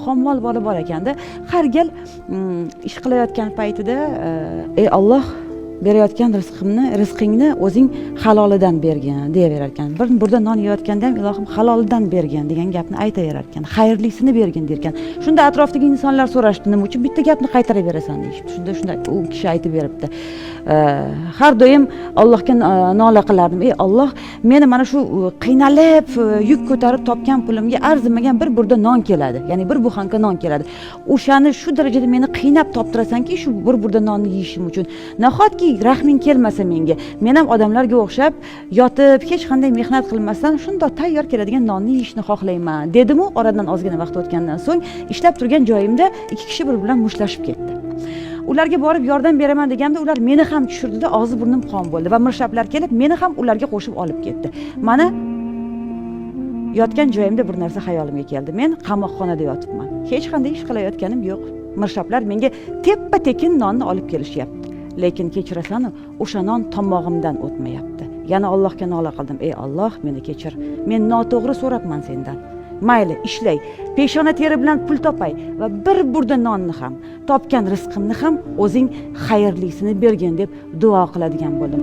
xomol bola bor ekanda, har gal ish qilayotgan paytida ey Alloh, berayotgan rizqingni o'zing halolidan bergin deyaverar ekan. Bir burda non yeyotganda ham ilohim halolidan bergin degan gapni aytaverar ekan. Xayrlisini bergin der ekan. Shunda atrofdagi insonlar so'rashdi, nima uchun bitta gapni qaytaraverasan deyishdi. Shunda u kishi aytib beribdi. Har doim Allohga nola qilardim. Ey Alloh, meni mana shu qiynalib, yuk ko'tarib topgan pulimga arzimagan bir burda non keladi. Ya'ni bir buxanka non keladi. O'shani shu darajada meni qiynab toptirasanki, shu bir burda nonni yeyishim uchun. Nahotki rahming kelmasa menga, men ham odamlarga o'xshab yotib, hech qanday mehnat qilmasdan shundoq tayyor keladigan nonni yeyishni xohlayman, dedim-u, oradan ozgina vaqt o'tgandan so'ng ishlab turgan joyimda ikki kishi bir bilan mushtlashib ketdi. Ularga borib yordam beraman deganda ular meni ham tushirdi-da, og'zi burnim qon bo'ldi va mirshaplar kelib meni ham ularga qo'shib olib ketdi. Mana yotgan joyimda bir narsa xayolimga keldi. Men qamoqxonada yotibman. Hech qanday ish qilayotganim yo'q. Mirshaplar menga teppa-tekin nonni olib kelishyapti. Lekin kechirasan, o'sha non tomog'imdan o'tmayapti. Yana Allohga nola qildim. Ey Alloh, meni kechir. Men noto'g'ri so'rabman sendan. Mayli, ishlay, peshona teri bilan pul topay va bir burda nonni ham, topgan rizqimni ham o'zing xayrlisini bergin deb duo qiladigan bo'ldim.